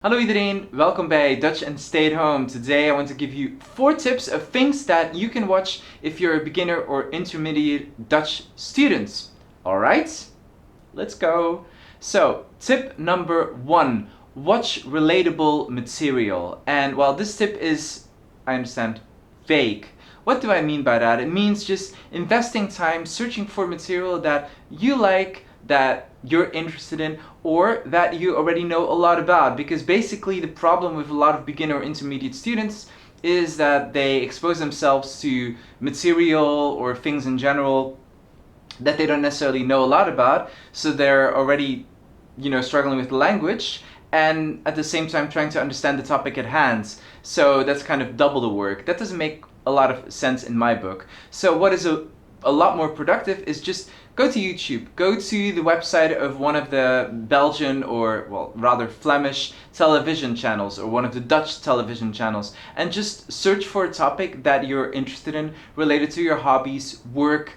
Hallo iedereen, welkom bij Dutch and Stay at Home. Today I want to give you 4 tips of things that you can watch if you're a beginner or intermediate Dutch student. Alright, let's go. So, tip number 1, watch relatable material. And while this tip is, I understand, vague, what do I mean by that? It means just investing time searching for material that you like, that you're interested in, or that you already know a lot about. Because basically the problem with a lot of beginner or intermediate students is that they expose themselves to material or things in general that they don't necessarily know a lot about, so they're already, struggling with the language and at the same time trying to understand the topic at hand. So that's kind of double the work. That doesn't make a lot of sense in my book. So what is a lot more productive is just go to YouTube, go to the website of one of the Belgian or, well, rather Flemish television channels or one of the Dutch television channels, and just search for a topic that you're interested in related to your hobbies, work,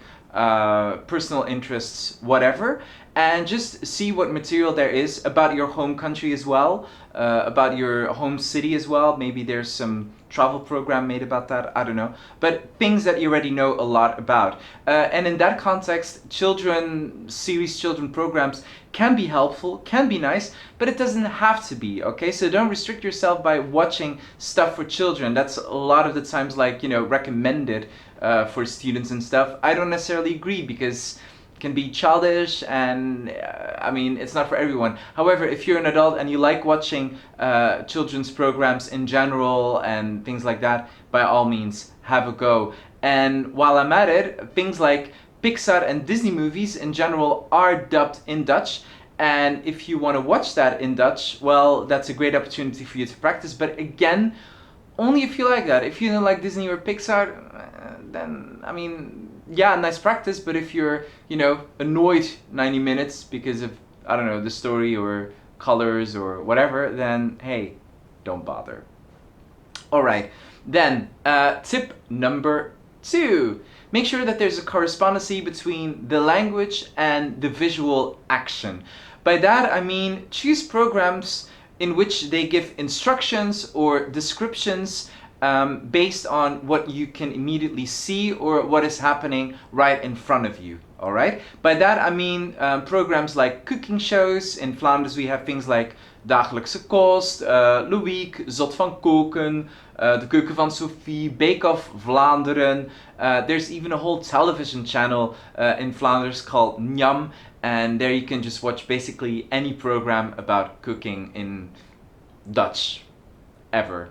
personal interests, whatever, and just see what material there is about your home country as well, about your home city as well. Maybe there's some travel program made about that, I don't know, but things that you already know a lot about. And in that context, children programs can be helpful, can be nice, but it doesn't have to be, okay? So don't restrict yourself by watching stuff for children. That's a lot of the times recommended for students and stuff. I don't necessarily agree because can be childish and it's not for everyone. However, if you're an adult and you like watching children's programs in general and things like that, by all means have a go. And while I'm at it, things like Pixar and Disney movies in general are dubbed in Dutch, and if you want to watch that in Dutch, well, that's a great opportunity for you to practice. But again, only if you like that. If you don't like Disney or Pixar, then yeah, nice practice, but if you're, annoyed 90 minutes because of, I don't know, the story or colors or whatever, then hey, don't bother. Alright, then tip number 2. Make sure that there's a correspondence between the language and the visual action. By that I mean choose programs in which they give instructions or descriptions based on what you can immediately see or what is happening right in front of you. Alright? By that I mean programs like cooking shows. In Flanders we have things like Dagelijkse Kost, Loïc, Zot van Koken, De Keuken van Sophie, Bake Off Vlaanderen. There's even a whole television channel in Flanders called Njam, and there you can just watch basically any program about cooking in Dutch ever.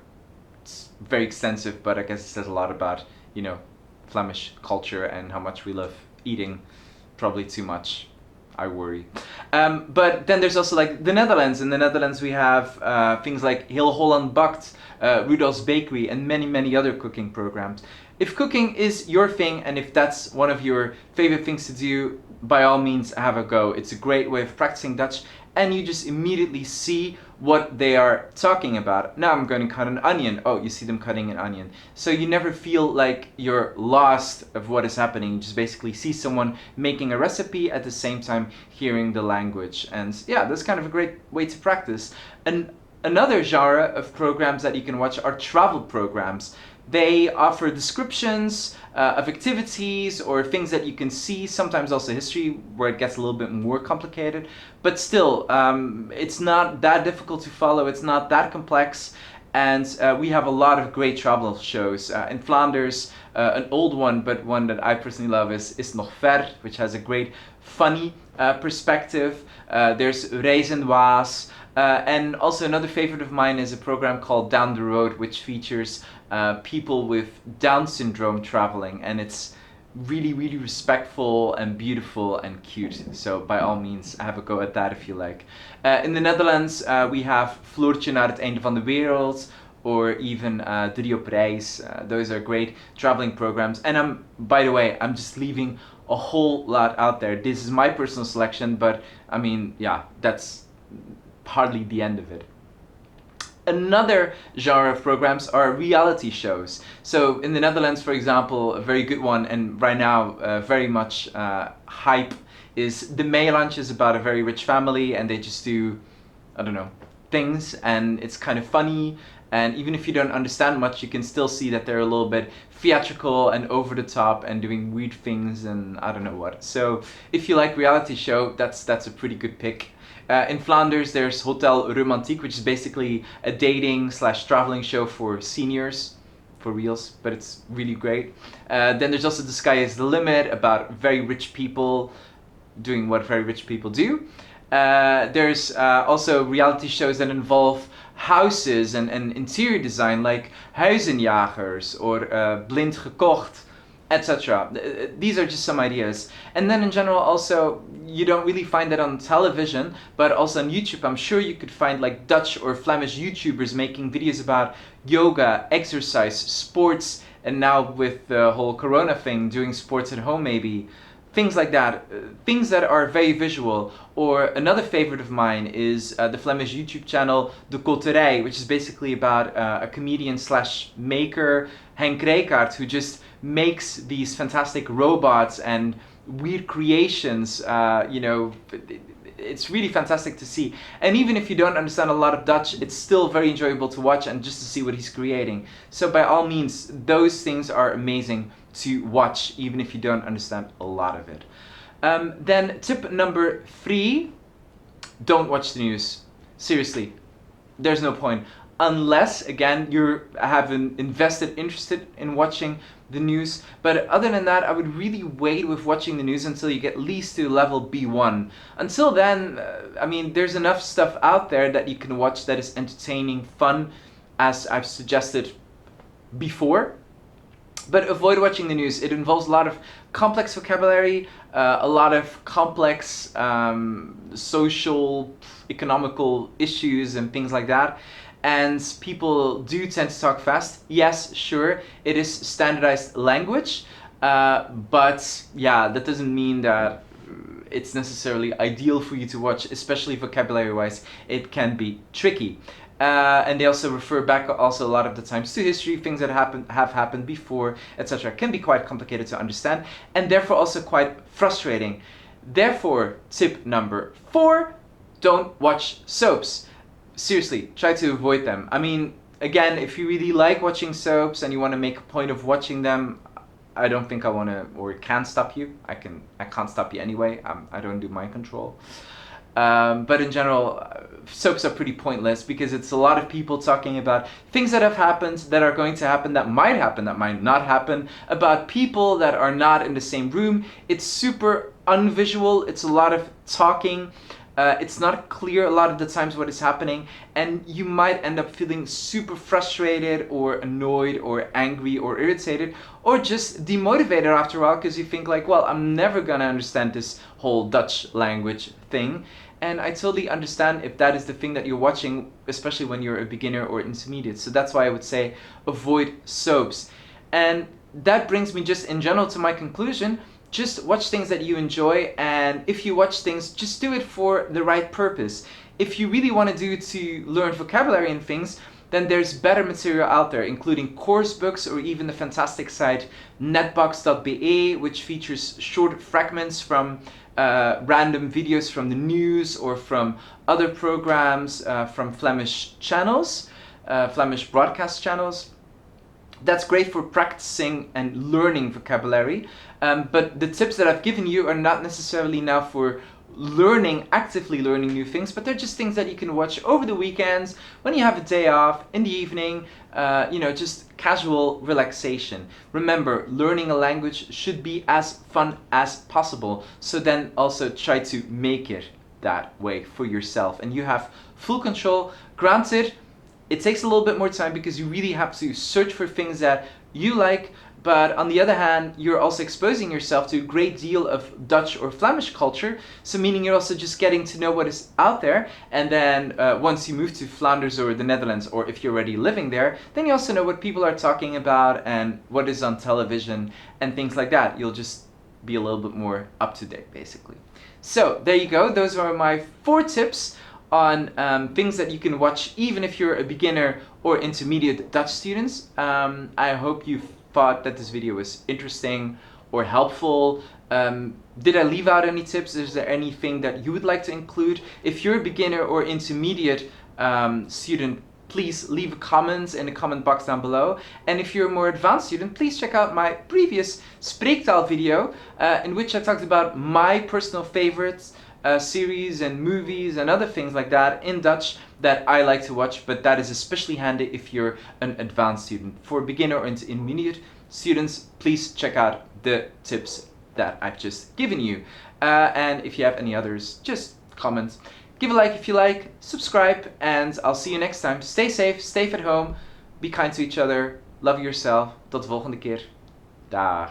It's very extensive, but I guess it says a lot about, Flemish culture and how much we love eating. Probably too much, I worry. But then there's also like the Netherlands. In the Netherlands we have things like Heel Holland Bakt, Rudolf's Bakery, and many, many other cooking programs. If cooking is your thing and if that's one of your favorite things to do, by all means have a go. It's a great way of practicing Dutch, and you just immediately see what they are talking about. Now I'm going to cut an onion. Oh, you see them cutting an onion. So you never feel like you're lost of what is happening. You just basically see someone making a recipe at the same time hearing the language. And yeah, that's kind of a great way to practice. And another genre of programs that you can watch are travel programs. They offer descriptions of activities or things that you can see, sometimes also history where it gets a little bit more complicated, but still it's not that difficult to follow, it's not that complex, and we have a lot of great travel shows. In Flanders, an old one, but one that I personally love is Nog Ver, which has a great funny perspective. There's Reizen Waas. And also another favorite of mine is a program called Down the Road, which features people with Down syndrome traveling, and it's really, really respectful and beautiful and cute. So by all means have a go at that if you like. In the Netherlands we have Floortje naar het einde van de wereld, or even Drie op reis. Those are great traveling programs. And by the way, I'm just leaving a whole lot out there. This is my personal selection, but yeah, that's hardly the end of it. Another genre of programs are reality shows. So in the Netherlands, for example, a very good one, and right now very much hype, is De Meilandjes, about a very rich family, and they just do, I don't know, things, and it's kind of funny. And even if you don't understand much, you can still see that they're a little bit theatrical and over the top and doing weird things and I don't know what. So if you like reality show, that's a pretty good pick. In Flanders, there's Hotel Romantiek, which is basically a dating / traveling show for seniors, for reals, but it's really great. Then there's also The Sky is the Limit, about very rich people doing what very rich people do. There's also reality shows that involve houses and interior design, like Huizenjagers or Blind Gekocht, etc. These are just some ideas. And then in general also, you don't really find that on television, but also on YouTube. I'm sure you could find like Dutch or Flemish YouTubers making videos about yoga, exercise, sports, and now with the whole corona thing, doing sports at home maybe. Things like that, things that are very visual. Or another favorite of mine is the Flemish YouTube channel De Kotterij, which is basically about a comedian / maker, Henk Rijkaard, who just makes these fantastic robots and weird creations. You know, it's really fantastic to see. And even if you don't understand a lot of Dutch, it's still very enjoyable to watch and just to see what he's creating. So by all means, those things are amazing to watch, even if you don't understand a lot of it. Then tip number 3, don't watch the news. Seriously, there's no point. Unless, again, you have an interested in watching the news. But other than that, I would really wait with watching the news until you get at least to level B1. Until then, I mean, there's enough stuff out there that you can watch that is entertaining, fun, as I've suggested before. But avoid watching the news. It involves a lot of complex vocabulary, a lot of complex social, economical issues and things like that. And people do tend to talk fast. Yes, sure, it is standardized language, but yeah, that doesn't mean that it's necessarily ideal for you to watch, especially vocabulary-wise. It can be tricky. And they also refer back also a lot of the times to history, things that have happened before, etc. Can be quite complicated to understand and therefore also quite frustrating. Therefore, tip number 4, don't watch soaps. Seriously, try to avoid them. I mean, again, if you really like watching soaps and you want to make a point of watching them, I don't think I want to or can stop you. I can't stop you anyway. I don't do mind control. But in general, soaps are pretty pointless because it's a lot of people talking about things that have happened, that are going to happen, that might not happen, about people that are not in the same room. It's super unvisual. It's a lot of talking. It's not clear a lot of the times what is happening, and you might end up feeling super frustrated or annoyed or angry or irritated or just demotivated after a while because you think like, well, I'm never gonna understand this whole Dutch language thing. And I totally understand if that is the thing that you're watching, especially when you're a beginner or intermediate. So that's why I would say avoid soaps. And that brings me just in general to my conclusion. Just watch things that you enjoy, and if you watch things, just do it for the right purpose. If you really want to do to learn vocabulary and things, then there's better material out there, including course books or even the fantastic site netbox.be, which features short fragments from random videos from the news or from other programs from Flemish channels, Flemish broadcast channels. That's great for practicing and learning vocabulary, but the tips that I've given you are not necessarily now for actively learning new things, but they're just things that you can watch over the weekends, when you have a day off, in the evening, just casual relaxation. Remember, learning a language should be as fun as possible, so then also try to make it that way for yourself, and you have full control. Granted, it takes a little bit more time because you really have to search for things that you like, but on the other hand, you're also exposing yourself to a great deal of Dutch or Flemish culture, so meaning you're also just getting to know what is out there, and then once you move to Flanders or the Netherlands, or if you're already living there, then you also know what people are talking about and what is on television and things like that. You'll just be a little bit more up to date, basically. So there you go, those are my 4 tips on things that you can watch even if you're a beginner or intermediate Dutch students. I hope you thought that this video was interesting or helpful. Did I leave out any tips? Is there anything that you would like to include? If you're a beginner or intermediate student, please leave a comment in the comment box down below. And if you're a more advanced student, please check out my previous Spreektaal video in which I talked about my personal favorites, series and movies and other things like that in Dutch that I like to watch, but that is especially handy if you're an advanced student. For beginner or intermediate students, please check out the tips that I've just given you. And if you have any others, just comment. Give a like if you like, subscribe, and I'll see you next time. Stay safe, stay at home, be kind to each other, love yourself. Tot de volgende keer. Dag.